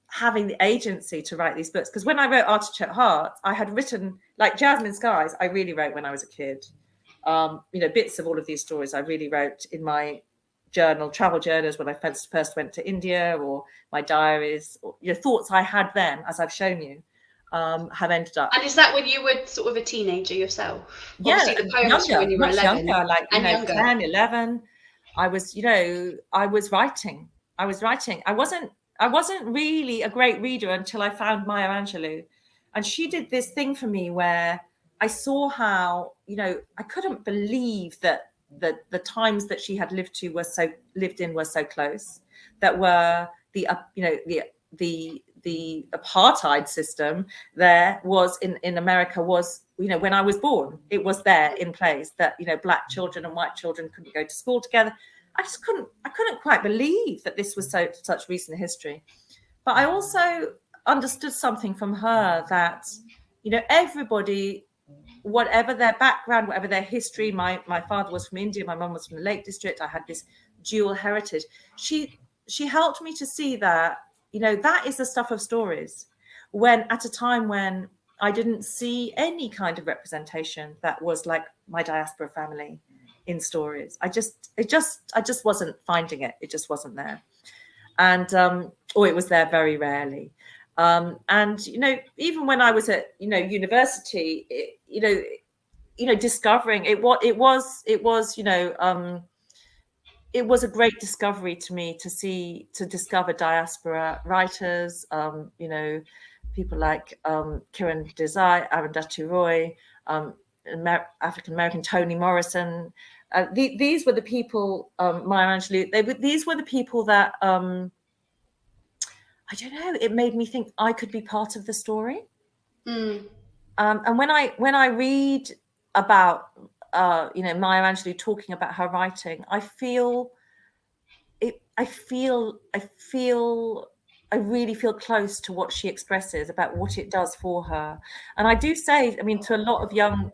having the agency to write these books, because when I wrote Artichoke Heart, I had written, like Jasmine Skies, I really wrote when I was a kid. You know, bits of all of these stories I really wrote in my travel journals when I first went to India, or my diaries, or, you know, thoughts I had then, as I've shown you, have ended up. And is that when you were sort of a teenager yourself? Yeah, obviously the poems younger, when you were much 11 younger, like, you and know, younger. 10, 11. I was, you know, I was writing. I wasn't really a great reader until I found Maya Angelou, and she did this thing for me where I saw how, you know, I couldn't believe that the times that she had lived in were so close, that were the you know, the apartheid system there was in America was, you know, when I was born, it was there in place, that, you know, black children and white children couldn't go to school together. I couldn't quite believe that this was such recent history. But I also understood something from her, that, you know, everybody, whatever their background, whatever their history, my father was from India, my mum was from the Lake District, I had this dual heritage. She helped me to see that, you know, that is the stuff of stories, when at a time when I didn't see any kind of representation that was like my diaspora family in stories. I just wasn't finding it. It just wasn't there. And or it was there very rarely. And, you know, even when I was at, you know, university, you know, discovering it was, you know, it was a great discovery to me to discover diaspora writers, you know, people like Kiran Desai, Arundhati Roy, African American Toni Morrison. These were the people, Maya Angelou. These were the people that I don't know. It made me think I could be part of the story. And when I read about you know, Maya Angelou talking about her writing, I really feel close to what she expresses about what it does for her. And I do say, I mean, to a lot of young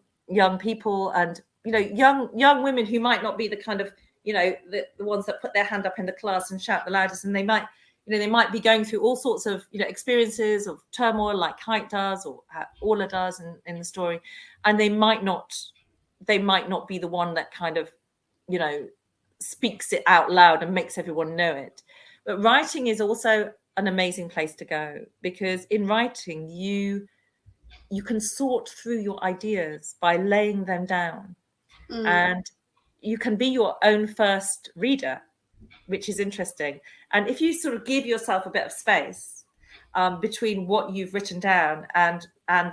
people, and, you know, young women who might not be the kind of, you know, the ones that put their hand up in the class and shout the loudest, and they might, you know, they might be going through all sorts of, you know, experiences of turmoil, like Kite does, or Orla does in the story, and they might not be the one that kind of, you know, speaks it out loud and makes everyone know it. But writing is also an amazing place to go, because in writing you can sort through your ideas by laying them down, and you can be your own first reader, which is interesting. And if you sort of give yourself a bit of space between what you've written down and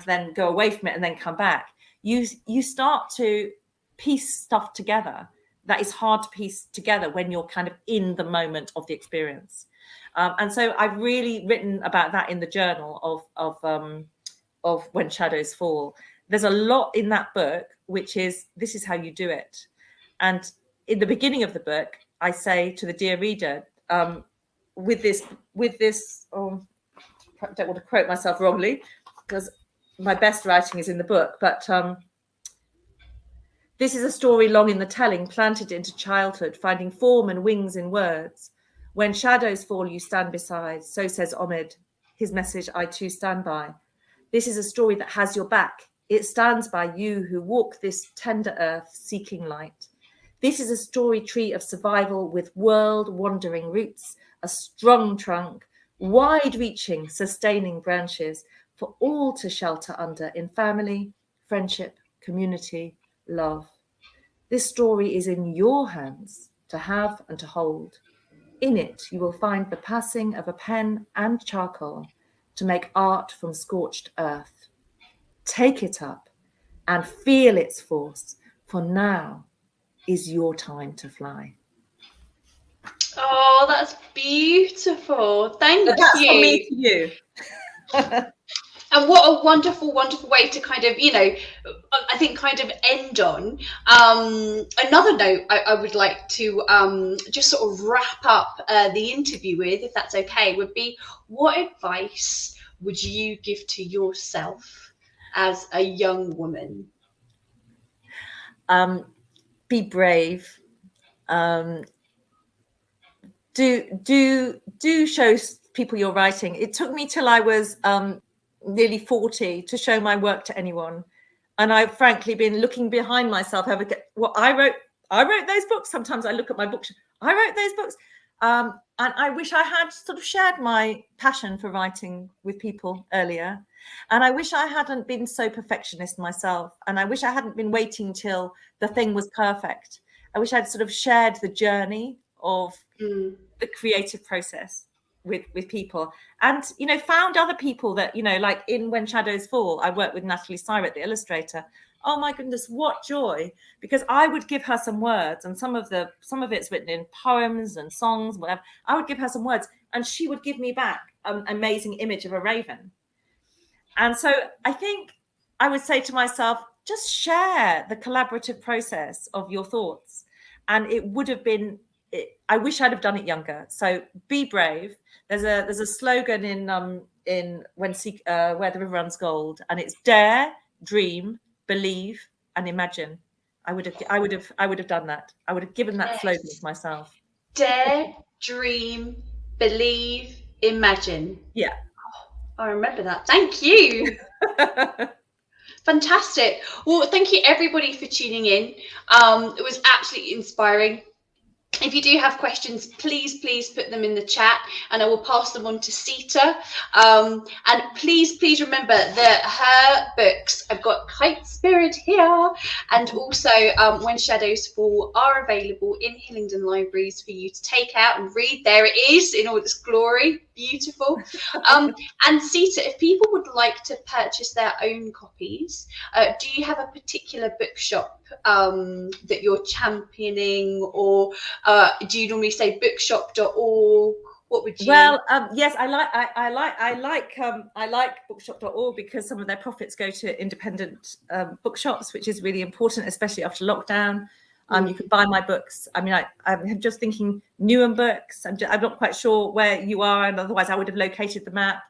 then go away from it and then come back, you start to piece stuff together that is hard to piece together when you're kind of in the moment of the experience. And so I've really written about that in the journal of When Shadows Fall. There's a lot in that book, which is, this is how you do it. And in the beginning of the book, I say to the dear reader, with this, I don't want to quote myself wrongly, because my best writing is in the book, but this is a story long in the telling, planted into childhood, finding form and wings in words. When shadows fall, you stand beside, so says Omid. His message I too stand by. This is a story that has your back. It stands by you who walk this tender earth seeking light. This is a story tree of survival with world-wandering roots, a strong trunk, wide-reaching, sustaining branches for all to shelter under in family, friendship, community, love. This story is in your hands to have and to hold. In it, you will find the passing of a pen and charcoal to make art from scorched earth. Take it up and feel its force, for now is your time to fly. Oh, that's beautiful. Thank That's you. from me to you. And what a wonderful, wonderful way to kind of, I think kind of end on. Another note I would like to just sort of wrap up the interview with, if that's okay, would be, what advice would you give to yourself as a young woman? Be brave. Do show people you're writing. It took me till I was nearly 40 to show my work to anyone, and I've frankly been looking behind myself. I wrote those books. Sometimes I look at my books. I wrote those books, and I wish I had sort of shared my passion for writing with people earlier. And I wish I hadn't been so perfectionist myself. And I wish I hadn't been waiting till the thing was perfect. I wish I'd sort of shared the journey of the creative process with people, and found other people that like in When Shadows Fall, I worked with Natalie Syret, the illustrator. Oh my goodness, what joy! Because I would give her some words, and some of it's written in poems and songs, whatever. I would give her some words, and she would give me back an amazing image of a raven. And so I think I would say to myself, just share the collaborative process of your thoughts, and it would have been. I wish I'd have done it younger. So be brave. There's a slogan in Where the River Runs Gold, and it's dare, dream, believe, and imagine. I would have done that. I would have given that slogan to myself. Dare, dream, believe, imagine. Yeah. Oh, I remember that. Thank you. Fantastic. Well, thank you everybody for tuning in. It was absolutely inspiring. If you do have questions, please put them in the chat, and I will pass them on to Sita. And please remember that her books, I've got Kite Spirit here, and also When Shadows Fall, are available in Hillingdon libraries for you to take out and read. There it is in all its glory. Beautiful. And Sita, if people would like to purchase their own copies, do you have a particular bookshop that you're championing, or do you normally say bookshop.org? What would you? Well, yes, I like bookshop.org because some of their profits go to independent bookshops, which is really important, especially after lockdown. You can buy my books. I mean, I'm just thinking Newham Books. I'm not quite sure where you are, and otherwise I would have located the map.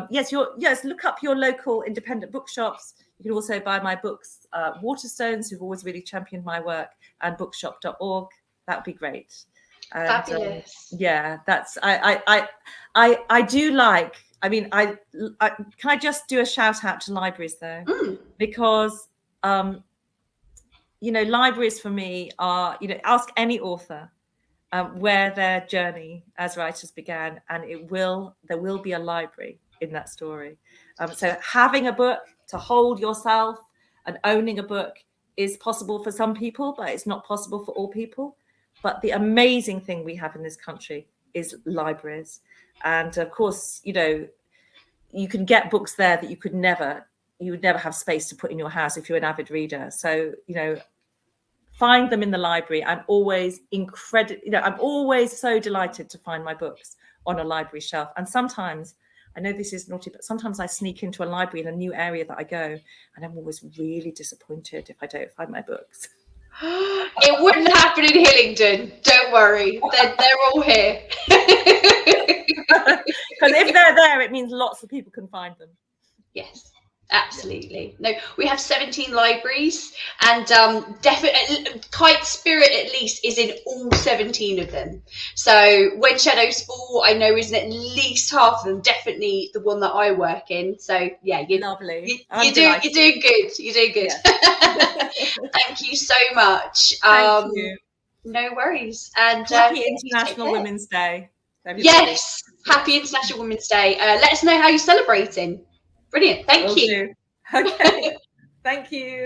Yes, look up your local independent bookshops. You can also buy my books, Waterstones, who've always really championed my work, and bookshop.org. That would be great. And, fabulous. Yeah, that's I do like. I mean, I can I just do a shout out to libraries though, because libraries for me are ask any author where their journey as writers began, and there will be a library in that story. So having a book to hold yourself and owning a book is possible for some people, but it's not possible for all people. But the amazing thing we have in this country is libraries. And of course, you can get books there that you would never have space to put in your house if you're an avid reader. So, find them in the library. I'm always I'm always so delighted to find my books on a library shelf. And sometimes, I know this is naughty, but sometimes I sneak into a library in a new area that I go, and I'm always really disappointed if I don't find my books. It wouldn't happen in Hillingdon. Don't worry. They're all here. Because if they're there, it means lots of people can find them. Yes. Absolutely. No, we have 17 libraries, and definitely Kite Spirit at least is in all 17 of them. So When Shadows Fall, I know is in at least half of them. Definitely the one that I work in. So yeah, you're lovely. You're doing good. You're doing good. Yeah. Thank you so much. Thank you. No worries. And happy International Women's Day. Everybody. Yes, happy International Women's Day. Let us know how you're celebrating. Brilliant. Thank you. Okay. Thank you.